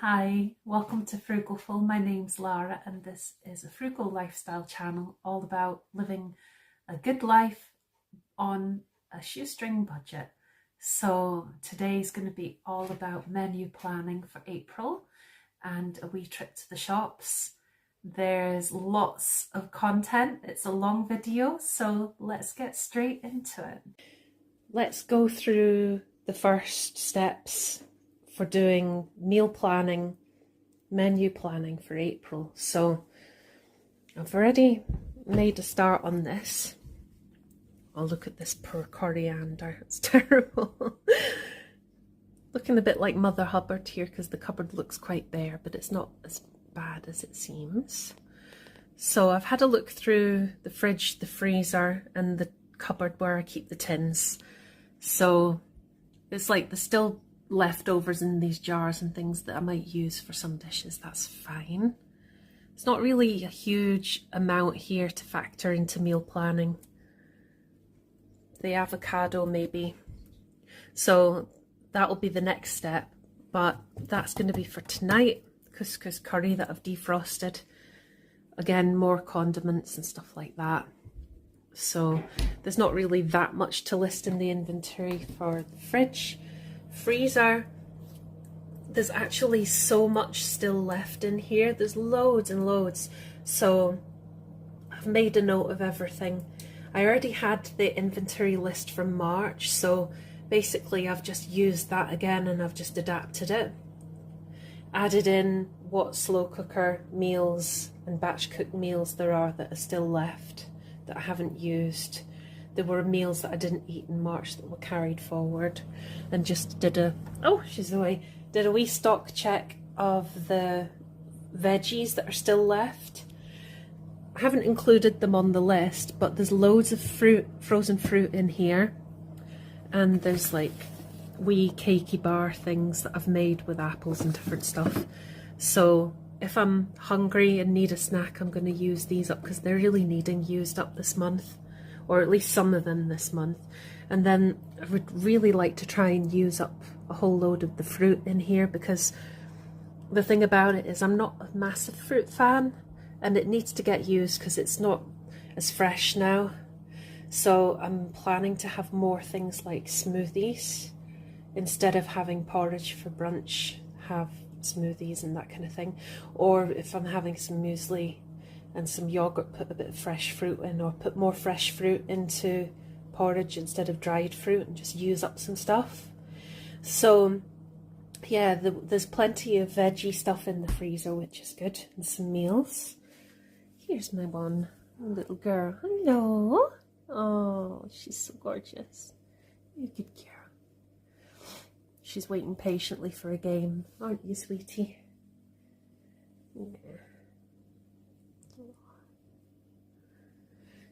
Hi, welcome to Frugalful. My name's Lara and this is a frugal lifestyle channel all about living a good life on a shoestring budget. So today's going to be all about menu planning for April and a wee trip to the shops. There's lots of content. It's a long video, so let's get straight into it. Let's go through the first steps for doing meal planning, menu planning for April. So I've already made a start on this. Oh, look at this poor coriander, it's terrible. Looking a bit like Mother Hubbard here because the cupboard looks quite bare, but it's not as bad as it seems. So I've had a look through the fridge, the freezer and the cupboard where I keep the tins. So it's like there's still leftovers in these jars and things that I might use for some dishes. That's fine. It's not really a huge amount here to factor into meal planning. The avocado maybe. So that'll be the next step, but that's going to be for tonight. Couscous curry that I've defrosted. Again, more condiments and stuff like that. So there's not really that much to list in the inventory for the fridge. Freezer, there's actually so much still left in here. There's loads and loads. So I've made a note of everything. I already had the inventory list from March, so basically I've just used that again and I've just adapted it. Added in what slow cooker meals and batch cook meals there are that are still left that I haven't used. There were meals that I didn't eat in March that were carried forward, and just did a, oh, she's away, did a wee stock check of the veggies that are still left. I haven't included them on the list, but there's loads of fruit, frozen fruit in here, and there's like wee cakey bar things that I've made with apples and different stuff. So if I'm hungry and need a snack, I'm going to use these up because they're really needing used up this month, or at least some of them this month. And then I would really like to try and use up a whole load of the fruit in here, because the thing about it is I'm not a massive fruit fan and it needs to get used because it's not as fresh now. So I'm planning to have more things like smoothies. Instead of having porridge for brunch, have smoothies and that kind of thing. Or if I'm having some muesli and some yogurt, put a bit of fresh fruit in, or put more fresh fruit into porridge instead of dried fruit and just use up some stuff. So yeah, there's plenty of veggie stuff in the freezer, which is good, and some meals. Here's my one little girl. Hello. Oh, she's so gorgeous. You're a good girl. She's waiting patiently for a game, aren't you, sweetie? Yeah.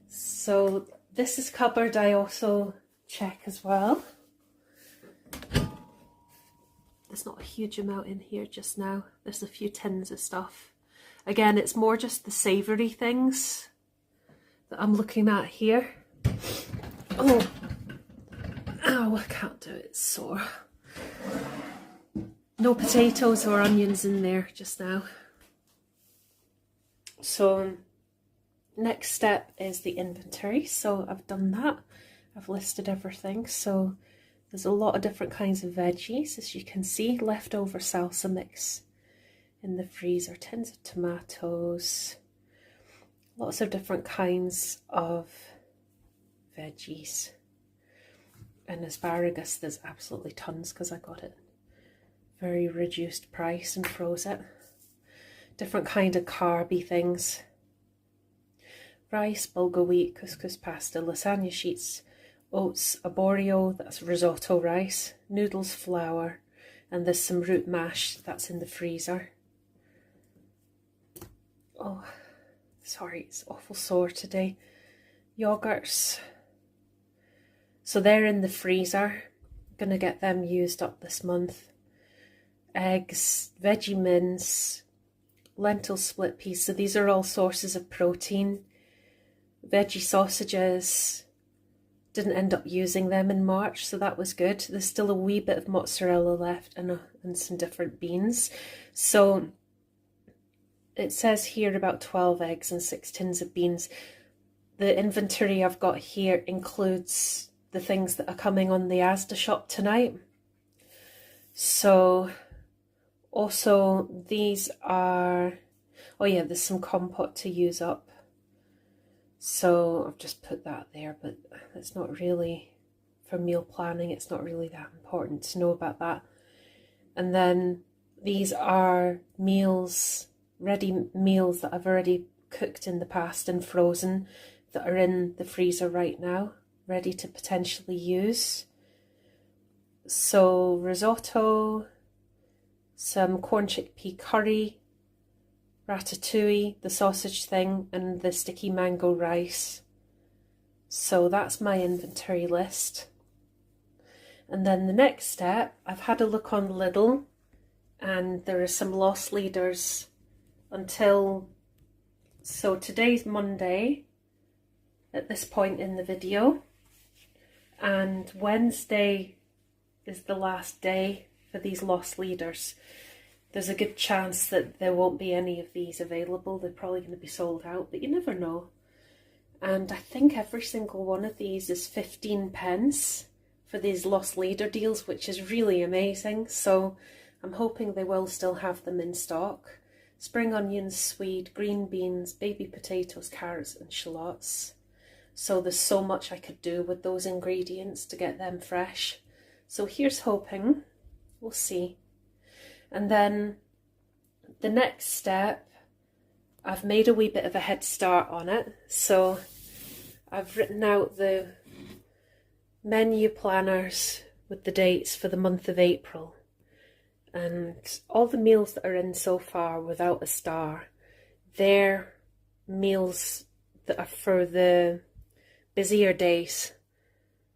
So this is cupboard I also check as well. There's not a huge amount in here just now. There's a few tins of stuff. Again, it's more just the savoury things that I'm looking at here. Oh, ow, I can't do it, it's sore. No potatoes or onions in there just now. So next step is the inventory. So I've done that. I've listed everything. So there's a lot of different kinds of veggies, as you can see. Leftover salsa mix in the freezer, tins of tomatoes, lots of different kinds of veggies. And asparagus, there's absolutely tons because I got it very reduced price and froze it. Different kind of carby things. Rice, bulgur wheat, couscous pasta, lasagna sheets, oats, arborio, that's risotto rice, noodles, flour, and there's some root mash that's in the freezer. Oh, sorry, it's awful sore today. Yogurts. So they're in the freezer. Gonna get them used up this month. Eggs, veggie mince, lentil split peas. So these are all sources of protein. Veggie sausages, didn't end up using them in March, so that was good. There's still a wee bit of mozzarella left and some different beans. So it says here about 12 eggs and 6 tins of beans. The inventory I've got here includes the things that are coming on the Asda shop tonight. So also these are, oh yeah, there's some compote to use up. So I've just put that there, but it's not really, for meal planning, it's not really that important to know about that. And then these are meals, ready meals that I've already cooked in the past and frozen that are in the freezer right now, ready to potentially use. So risotto, some corn chickpea curry, ratatouille, the sausage thing, and the sticky mango rice. So that's my inventory list. And then the next step, I've had a look on Lidl, and there are some loss leaders until, so today's Monday at this point in the video, and Wednesday is the last day for these loss leaders. There's a good chance that there won't be any of these available. They're probably going to be sold out, but you never know. And I think every single one of these is 15p for these loss leader deals, which is really amazing. So I'm hoping they will still have them in stock. Spring onions, swede, green beans, baby potatoes, carrots and shallots. So there's so much I could do with those ingredients to get them fresh. So here's hoping. We'll see. And then the next step, I've made a wee bit of a head start on it. So I've written out the menu planners with the dates for the month of April. And all the meals that are in so far without a star, they're meals that are for the busier days.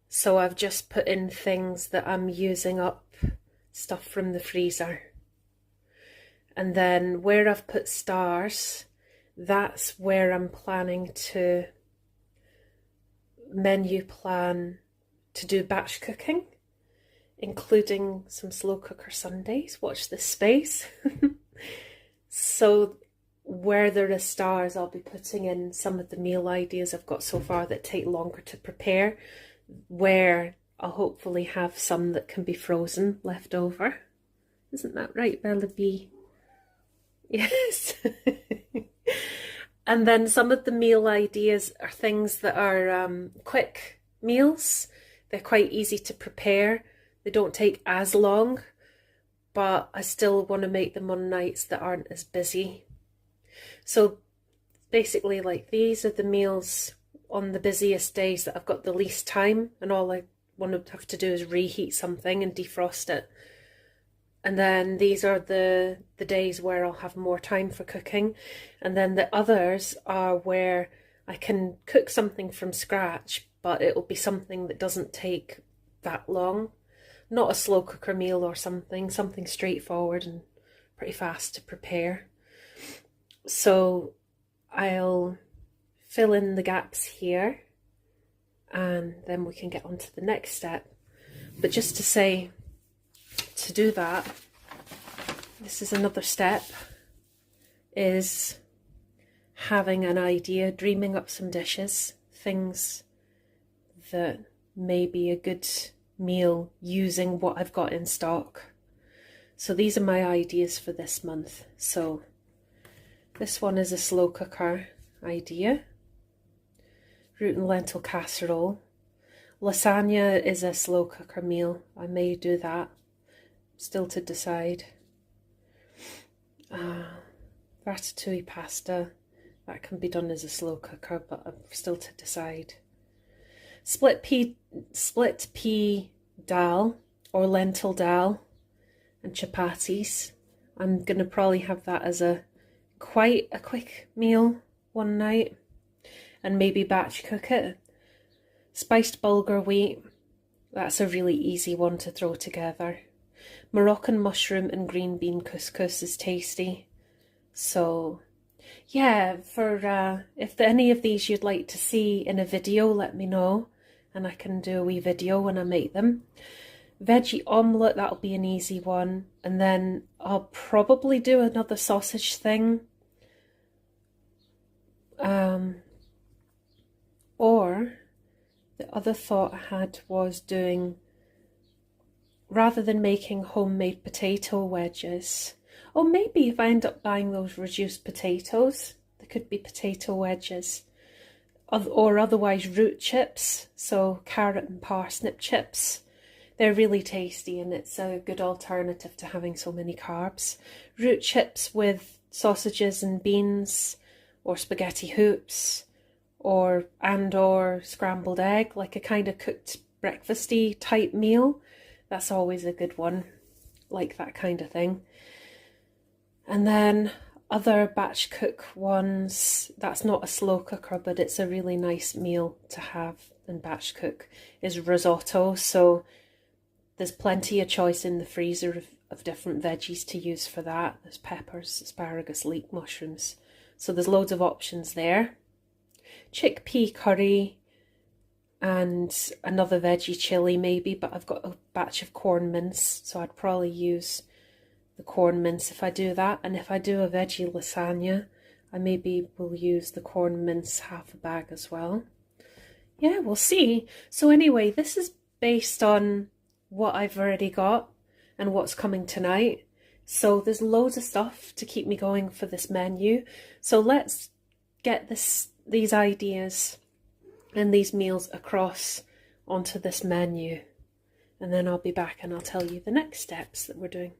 So I've just put in things that I'm using up, stuff from the freezer. And then where I've put stars, that's where I'm planning to menu plan to do batch cooking, including some slow cooker Sundays. Watch this space. So where there are stars, I'll be putting in some of the meal ideas I've got so far that take longer to prepare, where I'll hopefully have some that can be frozen left over. Isn't that right, Bella B? Yes. And then some of the meal ideas are things that are quick meals. They're quite easy to prepare. They don't take as long, but I still want to make them on nights that aren't as busy. So basically, like, these are the meals on the busiest days that I've got the least time, and all I want to have to do is reheat something and defrost it. And then these are the days where I'll have more time for cooking. And then the others are where I can cook something from scratch, but it'll be something that doesn't take that long. Not a slow cooker meal or something straightforward and pretty fast to prepare. So I'll fill in the gaps here, and then we can get on to the next step. But just to say, to do that, this is another step, is having an idea, dreaming up some dishes, things that may be a good meal using what I've got in stock. So these are my ideas for this month. So this one is a slow cooker idea. Root and lentil casserole. Lasagna is a slow cooker meal. I may do that. Still to decide. Ratatouille pasta. That can be done as a slow cooker, but I'm still to decide. Split pea dal or lentil dal and chapatis. I'm going to probably have that as quite a quick meal one night, and maybe batch cook it. Spiced bulgur wheat, that's a really easy one to throw together. Moroccan mushroom and green bean couscous is tasty. So yeah, for if any of these you'd like to see in a video, let me know, and I can do a wee video when I make them. Veggie omelette, that'll be an easy one. And then I'll probably do another sausage thing. Or the other thought I had was doing, rather than making homemade potato wedges, or maybe if I end up buying those reduced potatoes, there could be potato wedges. Or otherwise root chips, so carrot and parsnip chips. They're really tasty and it's a good alternative to having so many carbs. Root chips with sausages and beans, or spaghetti hoops, or scrambled egg, like a kind of cooked breakfasty type meal. That's always a good one, like that kind of thing. And then other batch cook ones, that's not a slow cooker, but it's a really nice meal to have and batch cook, is risotto. So there's plenty of choice in the freezer of different veggies to use for that. There's peppers, asparagus, leek mushrooms. So there's loads of options there. Chickpea curry and another veggie chili maybe, but I've got a batch of corn mince, so I'd probably use the corn mince if I do that. And if I do a veggie lasagna, I maybe will use the corn mince half a bag as well. Yeah, we'll see. So anyway, this is based on what I've already got and what's coming tonight. So there's loads of stuff to keep me going for this menu. So let's get these ideas and these meals across onto this menu. And then I'll be back and I'll tell you the next steps that we're doing.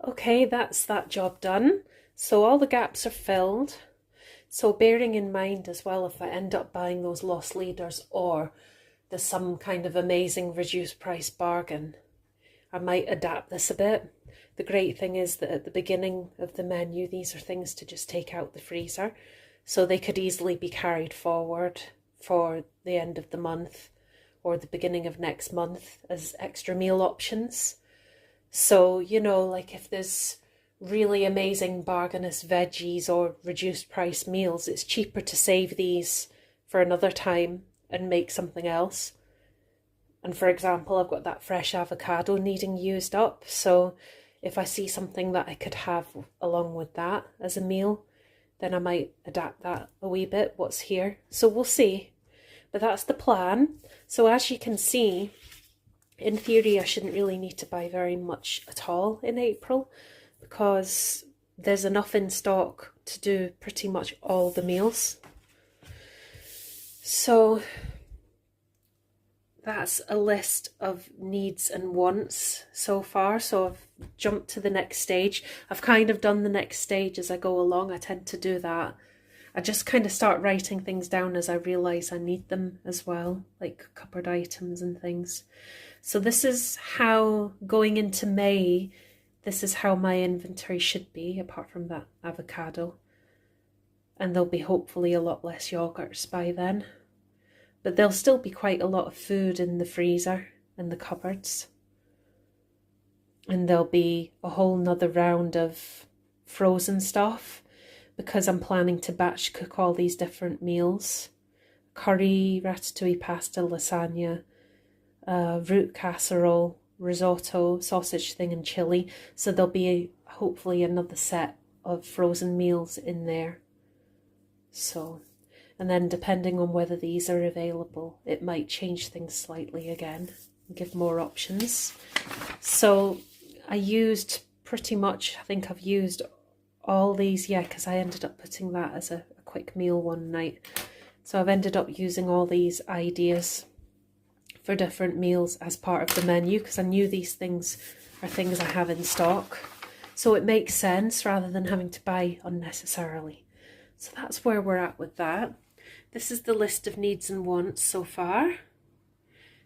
Okay, that's that job done. So all the gaps are filled. So bearing in mind as well, if I end up buying those lost leaders or there's some kind of amazing reduced price bargain, I might adapt this a bit. The great thing is that at the beginning of the menu, these are things to just take out the freezer. So they could easily be carried forward for the end of the month or the beginning of next month as extra meal options. So, you know, like if there's really amazing bargainous veggies or reduced price meals, it's cheaper to save these for another time and make something else. And for example, I've got that fresh avocado needing used up. So if I see something that I could have along with that as a meal, then I might adapt that a wee bit, what's here. So we'll see. But that's the plan. So as you can see, in theory, I shouldn't really need to buy very much at all in April because there's enough in stock to do pretty much all the meals. So that's a list of needs and wants so far. So I've jumped to the next stage. I've kind of done the next stage as I go along. I tend to do that. I just kind of start writing things down as I realise I need them as well, like cupboard items and things. So this is how, going into May, this is how my inventory should be, apart from that avocado. And there'll be hopefully a lot less yogurts by then. But there'll still be quite a lot of food in the freezer and the cupboards. And there'll be a whole nother round of frozen stuff because I'm planning to batch cook all these different meals. Curry, ratatouille, pasta, lasagna, root casserole, risotto, sausage thing and chilli. So there'll be hopefully another set of frozen meals in there. So, and then depending on whether these are available, it might change things slightly again, give more options. So I used pretty much, I think I've used all these, yeah, because I ended up putting that as a quick meal one night. So I've ended up using all these ideas for different meals as part of the menu because I knew these things are things I have in stock. So it makes sense rather than having to buy unnecessarily. So that's where we're at with that. This is the list of needs and wants so far.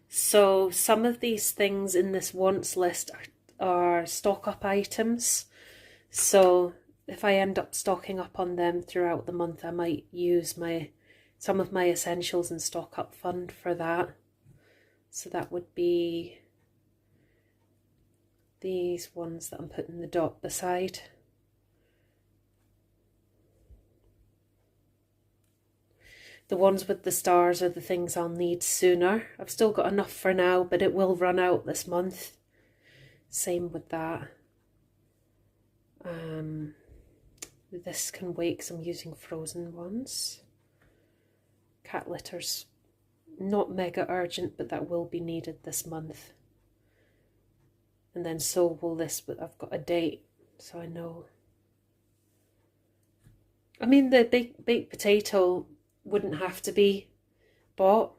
So some of these things in this wants list are stock up items. So if I end up stocking up on them throughout the month, I might use some of my essentials and stock up fund for that. So that would be these ones that I'm putting the dot beside. The ones with the stars are the things I'll need sooner. I've still got enough for now, but it will run out this month. Same with that. This can wait because I'm using frozen ones. Cat litter's not mega urgent, but that will be needed this month. And then so will this, but I've got a date, so I know. I mean, the baked potato wouldn't have to be bought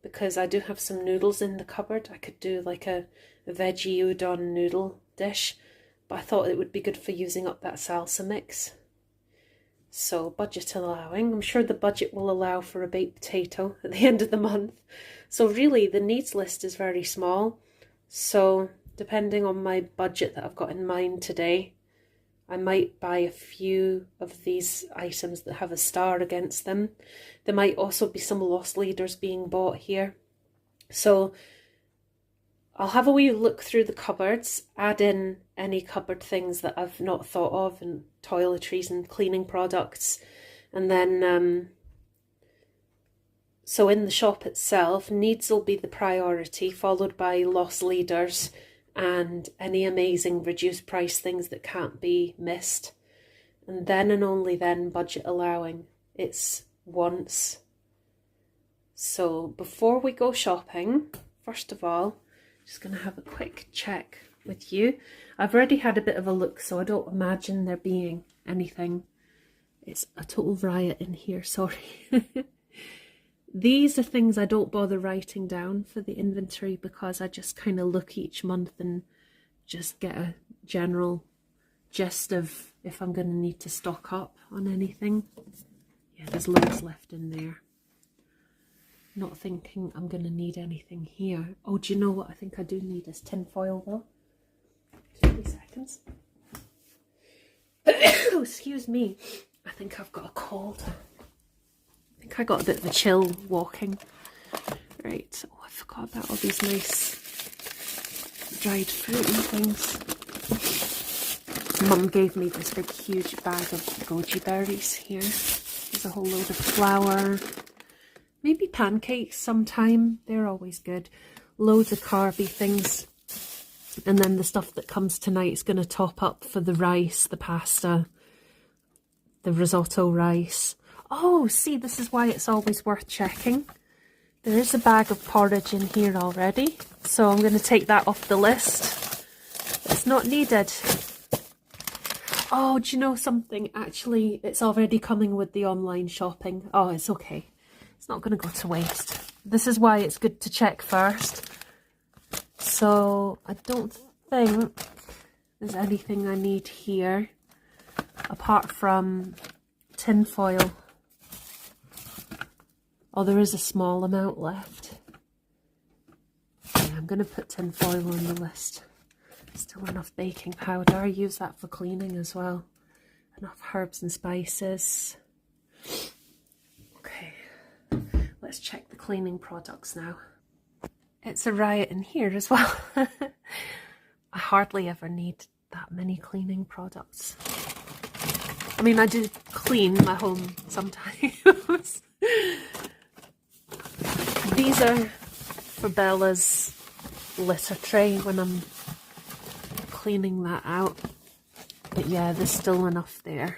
because I do have some noodles in the cupboard. I could do like a veggie udon noodle dish, but I thought it would be good for using up that salsa mix. So budget allowing, I'm sure the budget will allow for a baked potato at the end of the month. So really the needs list is very small. So depending on my budget that I've got in mind today, I might buy a few of these items that have a star against them. There might also be some lost leaders being bought here. So I'll have a wee look through the cupboards, add in any cupboard things that I've not thought of, and toiletries and cleaning products. And then, so in the shop itself, needs will be the priority, followed by lost leaders and any amazing reduced price things that can't be missed. And then and only then, budget allowing, it's wants. So before we go shopping, first of all, just going to have a quick check with you. I've already had a bit of a look, so I don't imagine there being anything. It's a total riot in here, sorry. These are things I don't bother writing down for the inventory because I just kind of look each month and just get a general gist of if I'm going to need to stock up on anything. Yeah, there's loads left in there. Not thinking I'm going to need anything here. Oh, do you know what I think I do need is tin foil though. 20 seconds. Oh, excuse me. I think I've got a cold. I think I got a bit of a chill walking. Right, oh, I forgot about all these nice dried fruit and things. Mum gave me this big huge bag of goji berries here. There's a whole load of flour. Maybe pancakes sometime, they're always good. Loads of carby things. And then the stuff that comes tonight is going to top up for the rice, the pasta, the risotto rice. Oh, see, this is why it's always worth checking. There is a bag of porridge in here already, so I'm going to take that off the list. It's not needed. Oh, do you know something? Actually, it's already coming with the online shopping. Oh, it's okay. It's not going to go to waste. This is why it's good to check first. So I don't think there's anything I need here apart from tin foil. Oh, there is a small amount left. Yeah, I'm going to put tin foil on the list. Still enough baking powder. I use that for cleaning as well. Enough herbs and spices. Okay, let's check the cleaning products now. It's a riot in here as well. I hardly ever need that many cleaning products. I mean, I do clean my home sometimes. These are for Bella's litter tray when I'm cleaning that out. But yeah, there's still enough there.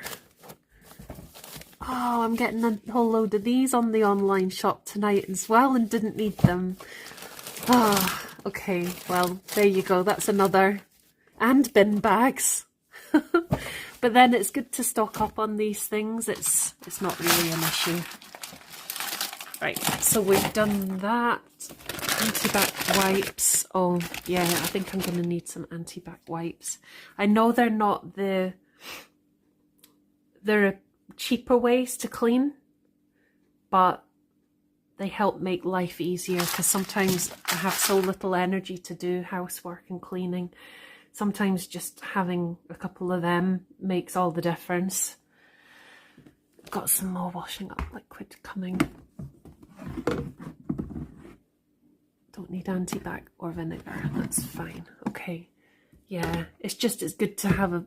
Oh, I'm getting a whole load of these on the online shop tonight as well and didn't need them. Ah, okay, well, there you go. That's another. And bin bags. But then it's good to stock up on these things. It's not really an issue. Right, so we've done that. Anti-bac wipes. Oh, yeah, I think I'm going to need some anti-bac wipes. I know they're not the... There are cheaper ways to clean, but they help make life easier because sometimes I have so little energy to do housework and cleaning. Sometimes just having a couple of them makes all the difference. Got some more washing up liquid coming. Don't need anti-bac or vinegar, that's fine. Okay, yeah, it's good to have a...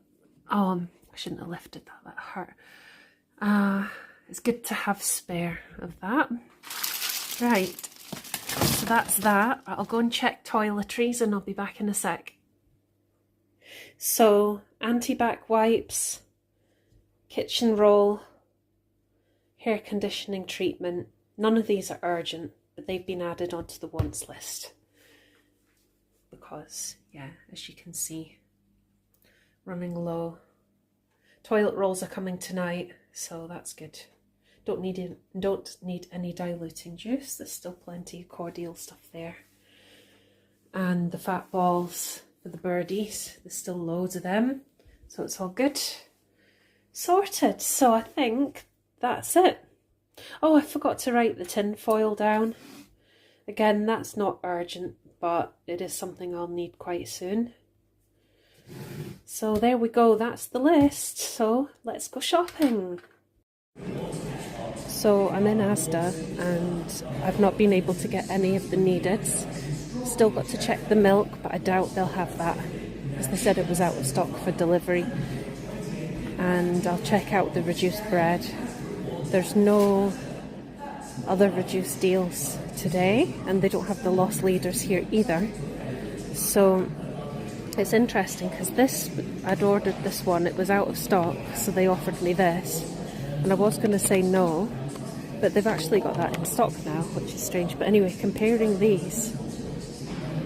Oh, I shouldn't have lifted that, that hurt. It's good to have spare of that. Right, so that's that. I'll go and check toiletries and I'll be back in a sec. So, anti-bac wipes, kitchen roll, hair conditioning treatment. None of these are urgent, but they've been added onto the wants list. Because, yeah, as you can see, running low. Toilet rolls are coming tonight, so that's good. Don't need any diluting juice. There's still plenty of cordial stuff there. And the fat balls for the birdies. There's still loads of them, so it's all good. Sorted. So I think that's it. Oh, I forgot to write the tin foil down. Again, that's not urgent, but it is something I'll need quite soon. So there we go. That's the list. So let's go shopping. So I'm in Asda and I've not been able to get any of the neededs. Still got to check the milk, but I doubt they'll have that because they said it was out of stock for delivery. And I'll check out the reduced bread. There's no other reduced deals today and they don't have the loss leaders here either. So it's interesting because I'd ordered this one, it was out of stock, so they offered me this. And I was going to say no, but they've actually got that in stock now, which is strange. But anyway, comparing these,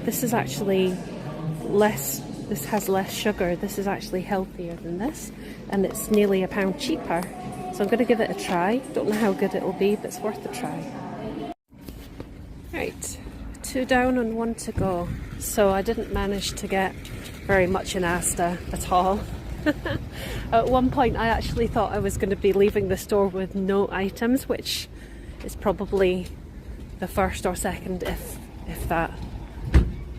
this is actually less, this has less sugar. This is actually healthier than this, and it's nearly £1 cheaper. So I'm going to give it a try. Don't know how good it will be, but it's worth a try. Right, 2 down and 1 to go. So I didn't manage to get very much in Asda at all. At one point I actually thought I was going to be leaving the store with no items, which is probably the first or second, if that,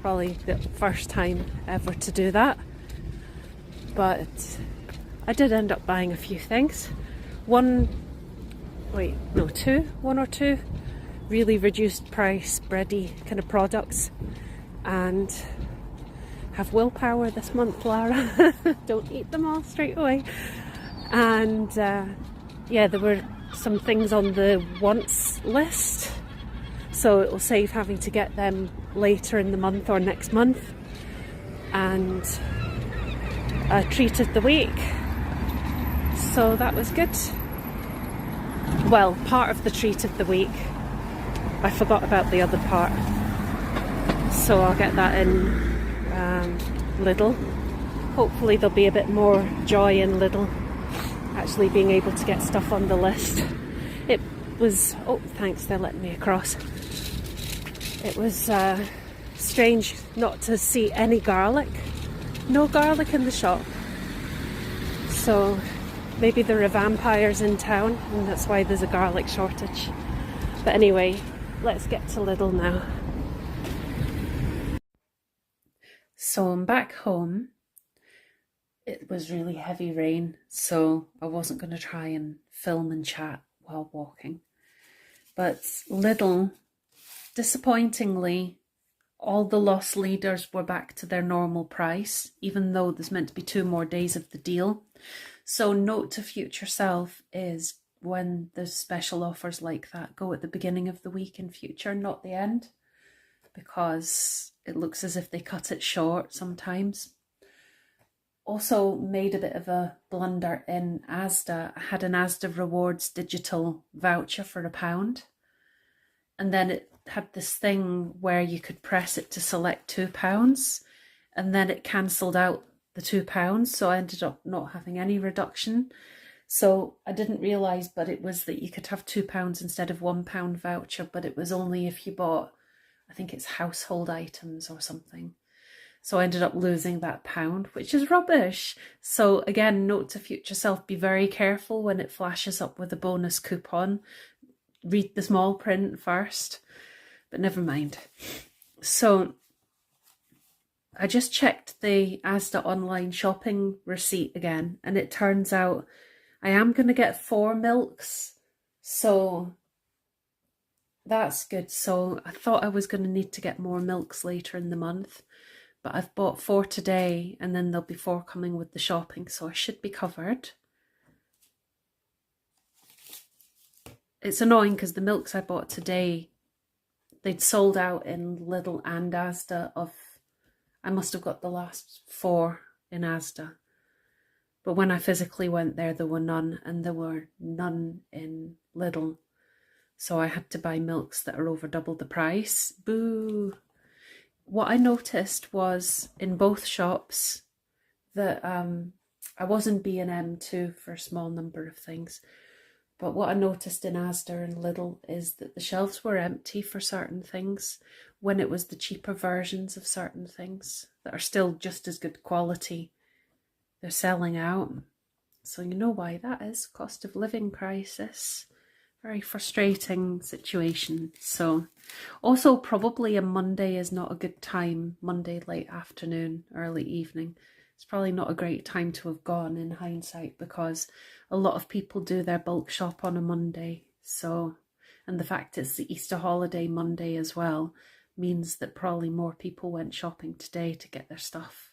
probably the first time ever to do that. But I did end up buying a few things. One or two really reduced price bready kind of products, and have willpower this month, Lara. Don't eat them all straight away. And yeah, there were some things on the wants list, so it will save having to get them later in the month or next month. And a treat of the week, so that was good. Well, part of the treat of the week. I forgot about the other part, so I'll get that in Lidl. Hopefully there'll be a bit more joy in Lidl actually being able to get stuff on the list. It was, oh thanks, they're letting me across. It was strange not to see any garlic. No garlic in the shop. So maybe there are vampires in town and that's why there's a garlic shortage. But anyway, let's get to Lidl now. So I'm back home. It was really heavy rain, so I wasn't going to try and film and chat while walking. But Lidl, disappointingly, all the loss leaders were back to their normal price, even though there's meant to be 2 more days of the deal. So note to future self is when there's special offers like that, go at the beginning of the week in future, not the end, because it looks as if they cut it short sometimes. Also made a bit of a blunder in Asda. I had an Asda Rewards digital voucher for £1, and then it had this thing where you could press it to select £2, and then it cancelled out the £2, so I ended up not having any reduction. So I didn't realise, but it was that you could have £2 instead of £1 voucher, but it was only if you bought, I think it's household items or something. So I ended up losing that £1, which is rubbish. So again, note to future self, be very careful when it flashes up with a bonus coupon. Read the small print first, but never mind. So I just checked the Asda online shopping receipt again, and it turns out I am going to get 4 milks. So that's good. So I thought I was going to need to get more milks later in the month, but I've bought 4 today, and then there'll be 4 coming with the shopping, so I should be covered. It's annoying because the milks I bought today, they'd sold out in Lidl and Asda of, I must have got the last 4 in Asda. But when I physically went there were none, and there were none in Lidl. So I had to buy milks that are over double the price. Boo! What I noticed was in both shops that I was in B&M too for a small number of things. But what I noticed in Asda and Lidl is that the shelves were empty for certain things when it was the cheaper versions of certain things that are still just as good quality. They're selling out. So you know why that is. Cost of living crisis. Very frustrating situation. So also probably a Monday is not a good time. Monday late afternoon, early evening. It's probably not a great time to have gone in hindsight, because a lot of people do their bulk shop on a Monday. So, and the fact it's the Easter holiday Monday as well means that probably more people went shopping today to get their stuff.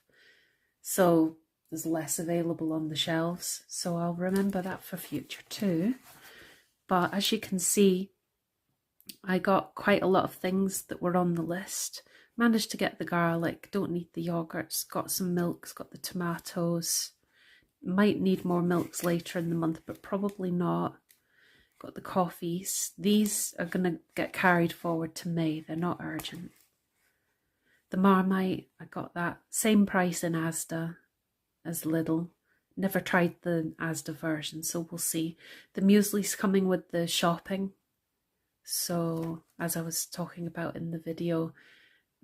So there's less available on the shelves. So I'll remember that for future too. But as you can see, I got quite a lot of things that were on the list. Managed to get the garlic, don't need the yogurts, got some milks, got the tomatoes. Might need more milks later in the month, but probably not. Got the coffees. These are going to get carried forward to May. They're not urgent. The Marmite, I got that. Same price in Asda as Lidl. Never tried the Asda version, so we'll see. The muesli's coming with the shopping. So, as I was talking about in the video,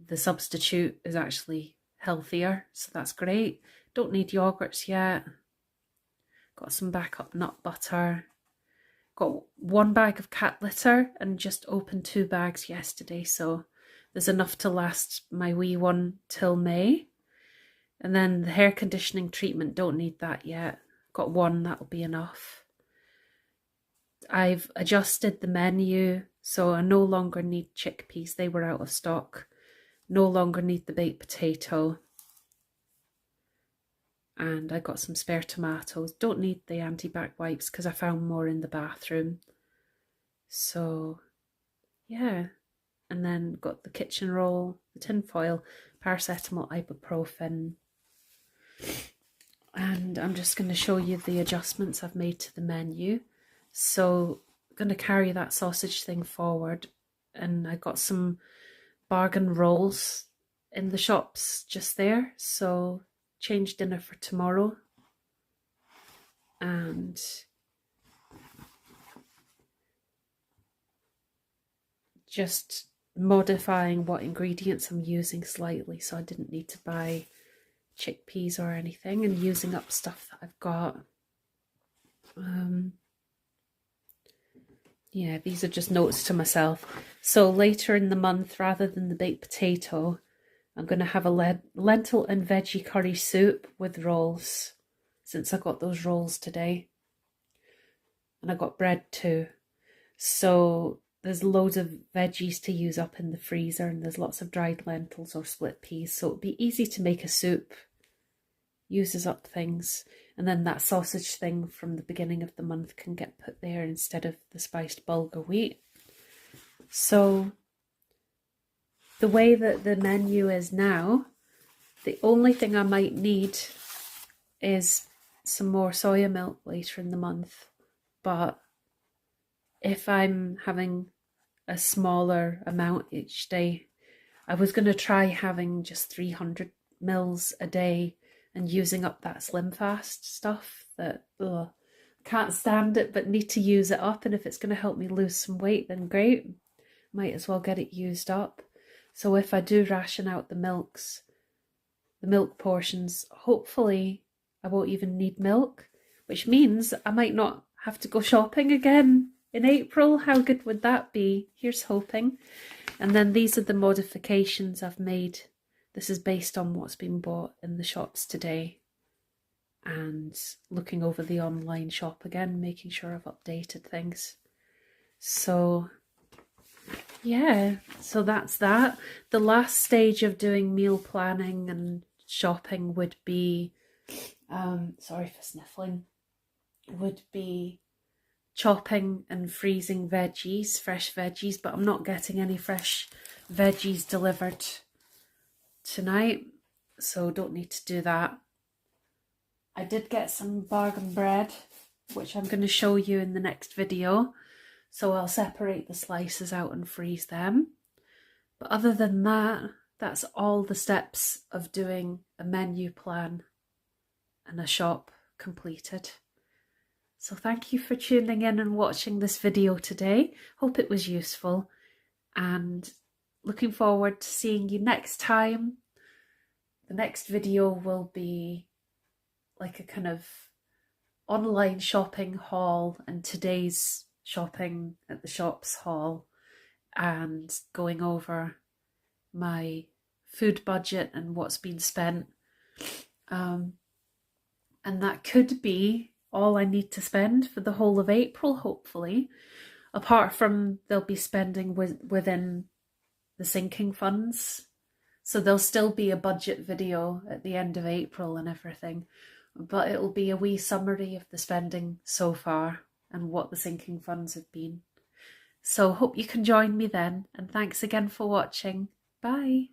the substitute is actually healthier, so that's great. Don't need yogurts yet. Got some backup nut butter. Got 1 bag of cat litter and just opened 2 bags yesterday, so there's enough to last my wee one till May. And then the hair conditioning treatment, don't need that yet. Got 1, that'll be enough. I've adjusted the menu, so I no longer need chickpeas, they were out of stock. No longer need the baked potato. And I got some spare tomatoes. Don't need the anti-bac wipes because I found more in the bathroom. So, yeah. And then got the kitchen roll, the tin foil, paracetamol, ibuprofen. And I'm just going to show you the adjustments I've made to the menu. So I'm going to carry that sausage thing forward. And I got some bargain rolls in the shops just there. So change dinner for tomorrow. And just modifying what ingredients I'm using slightly, so I didn't need to buy chickpeas or anything, and using up stuff that I've got. Yeah, these are just notes to myself. So later in the month, rather than the baked potato, I'm going to have a lentil and veggie curry soup with rolls, since I got those rolls today. And I got bread too. So there's loads of veggies to use up in the freezer, and there's lots of dried lentils or split peas, so it'd be easy to make a soup. Uses up things. And then that sausage thing from the beginning of the month can get put there instead of the spiced bulgur wheat. So the way that the menu is now, the only thing I might need is some more soya milk later in the month. But if I'm having a smaller amount each day, I was going to try having just 300 mils a day and using up that Slim Fast stuff that can't stand it but need to use it up. And if it's going to help me lose some weight, then great. Might as well get it used up. So if I do ration out the milk portions, hopefully I won't even need milk, which means I might not have to go shopping again in April. How good would that be? Here's hoping. And then these are the modifications I've made. This is based on what's been bought in the shops today, and looking over the online shop again, making sure I've updated things. So yeah, so that's that. The last stage of doing meal planning and shopping would be, sorry for sniffling, would be chopping and freezing veggies, fresh veggies, but I'm not getting any fresh veggies delivered tonight, so don't need to do that. I did get some bargain bread, which I'm going to show you in the next video, so I'll separate the slices out and freeze them. But other than that, that's all the steps of doing a menu plan and a shop completed. So thank you for tuning in and watching this video today. Hope it was useful, and looking forward to seeing you next time. The next video will be like a kind of online shopping haul, and today's shopping at the shops haul, and going over my food budget and what's been spent. And that could be all I need to spend for the whole of April, hopefully, apart from they'll be spending within the sinking funds. So there'll still be a budget video at the end of April and everything, but it'll be a wee summary of the spending so far and what the sinking funds have been. So hope you can join me then, and thanks again for watching. Bye.